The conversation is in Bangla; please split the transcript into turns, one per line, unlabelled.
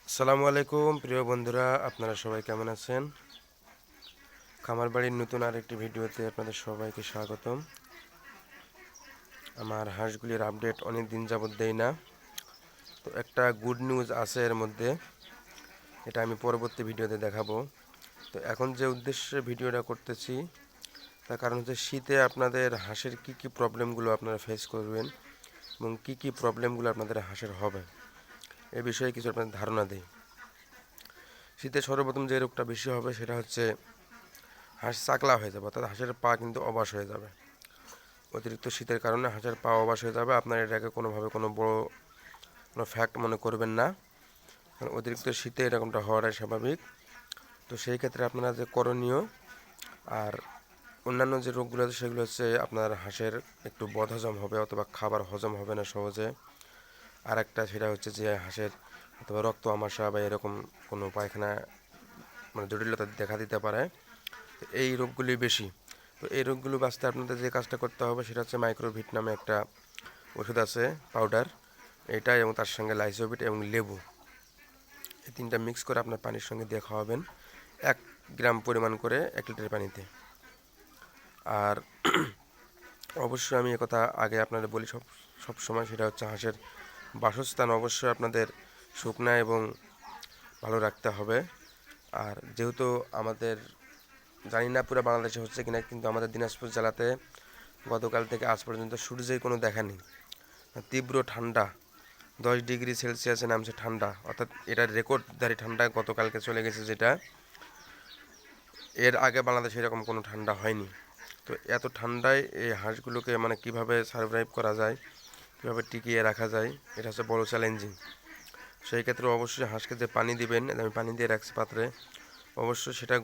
আসসালামু আলাইকুম প্রিয় বন্ধুরা, আপনারা সবাই কেমন আছেন? খামার বাড়ির নতুন আরেকটি ভিডিওতে আপনাদের সবাইকে স্বাগতম। আমার হাঁসগুলির আপডেট অনেক দিন যাবত দেই না, তো একটা গুড নিউজ আছে এর মধ্যে, এটা আমি পরবর্তী ভিডিওতে দেখাবো। তো এখন যে উদ্দেশ্যে ভিডিওটা করতেছি তার কারণ হচ্ছে শীতে আপনাদের হাঁসের কি কি প্রবলেমগুলো আপনারা ফেস করবেন এবং কি কি প্রবলেমগুলো আপনাদের হাঁসের হবে এ বিষয়ে কিছু আপনাদের ধারণা দেই। শীতে সর্বপ্রথম যে রোগটা বেশি হবে সেটা হচ্ছে হাঁস চাকলা হয়ে যাবে, অর্থাৎ হাঁসের পা কিন্তু অবশ হয়ে যাবে। অতিরিক্ত শীতের কারণে হাঁসের পা অবশ হয়ে যাবে। আপনার এটাকে কোনোভাবে কোনো বড় কোনো ফ্যাক্ট মনে করবেন না, কারণ অতিরিক্ত শীতে এরকমটা হওয়াটাই স্বাভাবিক। তো সেই ক্ষেত্রে আপনারা যে করণীয় আর অন্যান্য যে রোগগুলো আছে সেগুলো হচ্ছে আপনার হাঁসের একটু বদহজম হবে অথবা খাবার হজম হবে না সহজে। আর একটা সেটা হচ্ছে যে হাঁসের অথবা রক্ত আমাশা বা এরকম কোনো পায়খানা মানে জটিলতা দেখা দিতে পারে। এই রোগগুলি বেশি। তো এই রোগগুলো বাঁচতে আপনাদের যে কাজটা করতে হবে সেটা হচ্ছে মাইক্রোভিট নামে একটা ওষুধ আছে, পাউডার, এটা এবং তার সঙ্গে লাইসোভিট এবং লেবু, এই তিনটা মিক্স করে আপনার পানির সঙ্গে দিয়ে খাওয়াবেন 1 গ্রাম পরিমাণ করে 1 লিটার পানিতে। আর অবশ্যই আমি একথা আগে আপনাদের বলি সব সময়, সেটা হচ্ছে হাঁসের বাসস্থান অবশ্যই আপনাদের শুকনা এবং ভালো রাখতে হবে। আর যেহেতু আমাদের, জানি না পুরো বাংলাদেশে হচ্ছে কিনা, কিন্তু আমাদের দিনাজপুর জেলাতে গতকাল থেকে আজ পর্যন্ত সূর্যের কোনো দেখা নেই। তীব্র ঠান্ডা, 10 ডিগ্রি সেলসিয়াসে নামছে ঠান্ডা, অর্থাৎ এটার রেকর্ডধারী ঠান্ডা গতকালকে চলে গেছে, যেটা এর আগে বাংলাদেশে এরকম কোনো ঠান্ডা হয়নি। তো এত ঠান্ডায় এই হাঁসগুলোকে মানে কিভাবে সার্ভাইভ করা যায়, কীভাবে টিকিয়ে রাখা যায়, এটা হচ্ছে বড় চ্যালেঞ্জিং। সেই ক্ষেত্রে অবশ্যই হাঁসকে যে পানি দিবেন, আমি পানি দিয়ে রাখছি পাত্রে, অবশ্যই সেটা